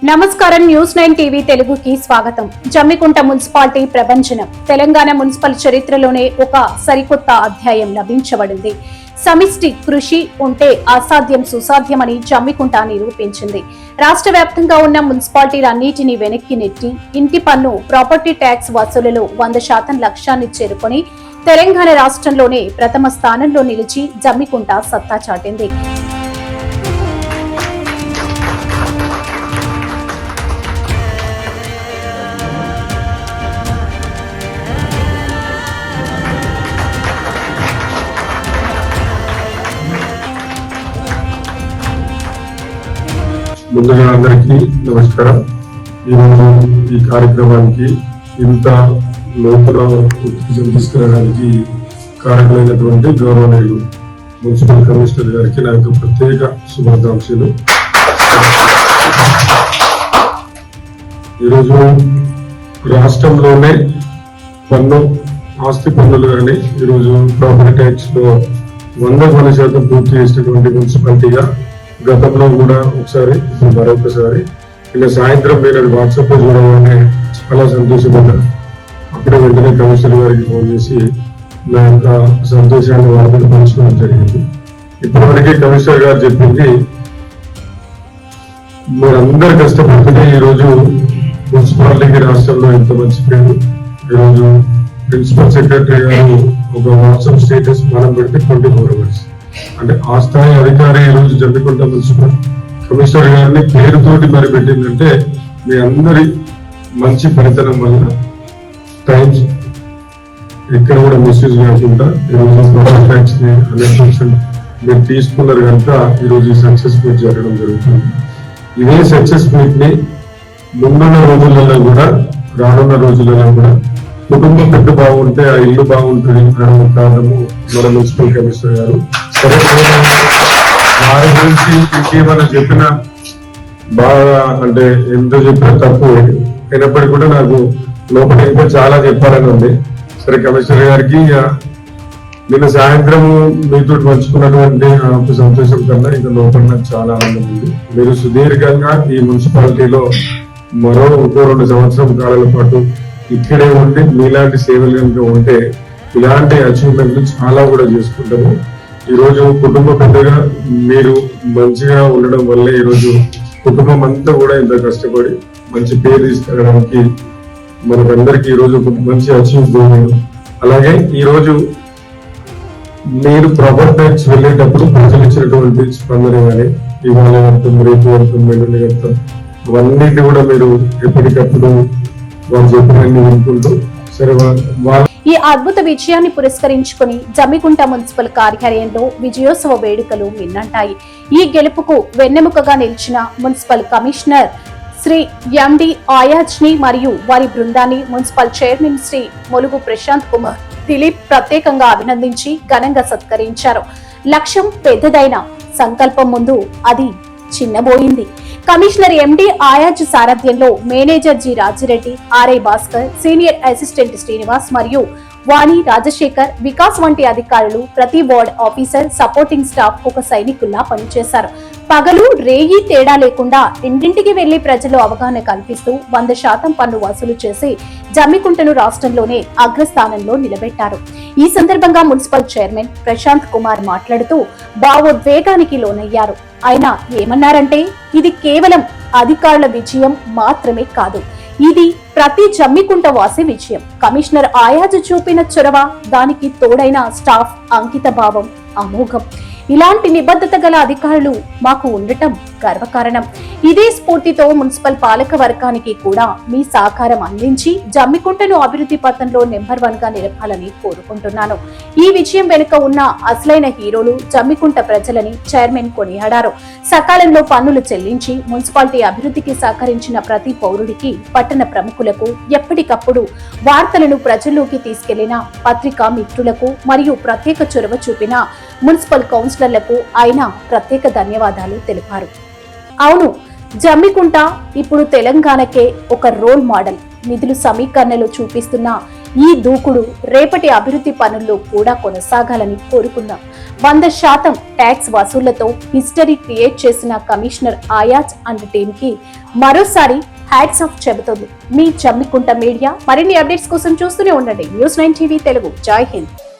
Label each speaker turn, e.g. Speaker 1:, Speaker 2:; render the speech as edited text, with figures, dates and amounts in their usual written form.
Speaker 1: నమస్కారం news 9 TV తెలుగుకి స్వాగతం. జమ్మికుంట మున్సిపాలిటీ ప్రభంజనం. తెలంగాణ మున్సిపల్ చరిత్రలోనే ఒక సరికొత్త అధ్యాయం లభించబడింది. సమిష్టి కృషి ఉంటే అసాధ్యం సుసాధ్యమని జమ్మికుంట నిరూపించింది. రాష్ట్ర వ్యాప్తంగా ఉన్న మున్సిపాలిటీలన్నిటినీ వెనక్కి నెట్టి ఇంటి పన్ను, ప్రాపర్టీ ట్యాక్స్ వసూలులో 100% లక్ష్యాన్ని చేరుకొని తెలంగాణ రాష్ట్రంలోనే ప్రథమ స్థానంలో నిలిచి జమ్మికుంట సత్తా చాటింది.
Speaker 2: ముందుగా అందరికీ నమస్కారం. ఈరోజు ఈ కార్యక్రమానికి ఇంత లోపల ఉత్తిజం తీసుకురావడానికి కారకులైనటువంటి గౌరవనీయులు మున్సిపల్ కమిషనర్ గారికి నా యొక్క ప్రత్యేక శుభాకాంక్షలు. ఈరోజు రాష్ట్రంలోనే ఆస్తి పన్నులు కానీ ఈరోజు ప్రాపర్టీ ట్యాక్స్ లో 100% పూర్తి చేసినటువంటి మున్సిపాలిటీగా గతంలో కూడా ఒకసారి మరొకసారి ఇలా సాయంత్రం నేను వాట్సాప్ లో చూడగానే చాలా సంతోషపడ్డాను. అప్పుడే వెంటనే కమిషనర్ గారికి ఫోన్ చేసి నా యొక్క సంతోషాన్ని వారితో పంచుకోవడం జరిగింది. ఇప్పటివరకే కమిషనర్ గారు చెప్పింది, మీరందరూ కష్టపడుతుంటే ఈరోజు మున్సిపాలిటీకి రాష్ట్రంలో ఎంత మంచి పేరు. ఈరోజు ప్రిన్సిపల్ సెక్రటరీ గారు ఒక వాట్సాప్ స్టేటస్ మనం పెడితే 24 hours అంటే ఆ స్థాయి అధికారి ఈ రోజు జమ్మికుంట మున్సిపల్ కమిషనర్ గారిని పేరుతోటి మరి పెట్టిందంటే మీ అందరి మంచి పనితనం వల్ల టైమ్స్ ఎక్కడ కూడా మిస్యూజ్ కాకుండా ఈరోజు ప్రాపర్టీ ట్యాక్స్ ని 100% మీరు తీసుకున్నారు కనుక ఈరోజు ఈ సక్సెస్ మీట్ జరగడం జరుగుతుంది. ఇదే సక్సెస్ మీట్ ని ముందున్న రోజులలో కూడా రానున్న రోజులలో కూడా కుటుంబం పెద్ద బాగుంటే ఆ ఇల్లు బాగుంటుంది అనే కారణము మన మున్సిపల్ కమిషనర్ గారు. సరే, వారి గురించి ఇంకేమైనా చెప్పినా బాగా అంటే ఎంతో చెప్పినా తప్పు అయినప్పటికీ కూడా నాకు లోపల ఇంకా చాలా చెప్పాలని ఉంది. సరే, కమిషనర్ గారికి నిన్న సాయంత్రం మీతో పంచుకున్నటువంటి ఒక సంతోషం కన్నా ఇంకా లోపల నాకు చాలా ఆనందం ఉంది. మీరు సుదీర్ఘంగా ఈ మున్సిపాలిటీలో మరో 2 సంవత్సరం కాలాల పాటు ఇక్కడే ఉండి మీలాంటి సేవలు కనుక ఉంటే ఇలాంటి అచీవ్మెంట్లు చాలా కూడా చేసుకుంటాము. ఈ రోజు కుటుంబ పెద్దగా మీరు మంచిగా ఉండడం వల్లే ఈరోజు కుటుంబం అంతా కూడా ఇంత కష్టపడి మంచి పేరు తీసుకెళ్ళడానికి మనకందరికి ఈ రోజు మంచి అచీవ్. అలాగే ఈ రోజు మీరు ప్రాపర్టీ ట్యాక్స్ వెళ్ళేటప్పుడు ప్రజలు ఇచ్చినటువంటి స్పందన కానీ ఇవాళ కడతాం, రేపు కడతాం, వెల్లుల్లి కడతాం, అవన్నిటి కూడా మీరు ఎప్పటికప్పుడు వాళ్ళు చెప్పినన్ని వినుకుంటూ సరే
Speaker 1: ఈ అద్భుత విజయాన్ని పురస్కరించుకుని జమ్మికుంట మున్సిపల్ కార్యాలయంలో విజయోత్సవ వేడుకలు మిన్నంటాయి. ఈ గెలుపుకు వెన్నెముకగా నిలిచిన మున్సిపల్ కమిషనర్ శ్రీ ఎండి ఆయాజ్ని మరియు వారి బృందాన్ని మున్సిపల్ చైర్మన్ శ్రీ మొలుగు ప్రశాంత్ కుమార్ దిలీప్ ప్రత్యేకంగా అభినందించి ఘనంగా సత్కరించారు. లక్ష్యం పెద్దదైన సంకల్పం ముందు అది చిన్నబోయింది. కమిషనర్ ఎండి ఆయాజ్ సారథ్యంలో manager G Rajireddy, RI Bhaskar, senior assistant Srinivas మరియు వాణి రాజశేఖర్, వికాస్ వంటి అధికారులు, ప్రతి వార్డ్ ఆఫీసర్, సపోర్టింగ్ స్టాఫ్ ఒక సైనికుల్లా పనిచేశారు. పగలు రేయి తేడా లేకుండా ఇంటింటికి వెళ్లి ప్రజలు అవగాహన కల్పిస్తూ 100% పన్ను వసూలు చేసి జమ్మికుంటను రాష్ట్రంలోనే అగ్రస్థానంలో నిలబెట్టారు. ఈ సందర్భంగా మున్సిపల్ చైర్మన్ ప్రశాంత్ కుమార్ మాట్లాడుతూ భావోద్వేగానికి లోనయ్యారు. ఆయన ఏమన్నారంటే, ఇది కేవలం అధికారుల విజయం మాత్రమే కాదు, ఇది ప్రతి జమ్మికుంట వాసి విజయం. కమిషనర్ ఆయాజ్ చూపిన చొరవ, దానికి తోడైన స్టాఫ్ అంకిత భావం అమోఘం. ఇలాంటి నిబద్ధత గల అధికారులు మాకు ఉండటం గర్వకారణం. ఇదే స్ఫూర్తితో మున్సిపల్ పాలక వర్గానికి కూడా మీ సహకారం అందించి జమ్మికుంటను అభివృద్ధి పథంలో నెంబర్ 1 గా నిలపాలని కోరుకుంటున్నాను. ఈ విజయం వెనుక ఉన్న అసలైన హీరోలు జమ్మికుంట ప్రజలని చైర్మన్ కొనియాడారు. సకాలంలో పన్నులు చెల్లించి మున్సిపాలిటీ అభివృద్ధికి సహకరించిన ప్రతి పౌరుడికి, పట్టణ ప్రముఖులకు, ఎప్పటికప్పుడు వార్తలను ప్రజల్లోకి తీసుకెళ్లిన పత్రికా మిత్రులకు మరియు ప్రత్యేక చొరవ చూపిన మున్సిపల్ కౌన్సిలర్లకు ఆయన ప్రత్యేక ధన్యవాదాలు తెలిపారు. అవును, జమ్మికుంట ఇప్పుడు తెలంగాణకే ఒక రోల్ మోడల్. నిధులు సమీకరణలో చూపిస్తున్న ఈ దూకుడు రేపటి అభివృద్ధి పనుల్లో కూడా కొనసాగాలని కోరుకుందాం. 100% ట్యాక్స్ వసూళ్లతో హిస్టరీ క్రియేట్ చేసిన కమిషనర్ ఆయాజ్ అండ్ టీమ్ కి మరోసారి హ్యాట్స్ ఆఫ్ చెబుతోంది మీ జమ్మికుంట మీడియా. మరిన్ని అప్డేట్స్ కోసం చూస్తూనే ఉండండి News9 TV తెలుగు. జై హింద్.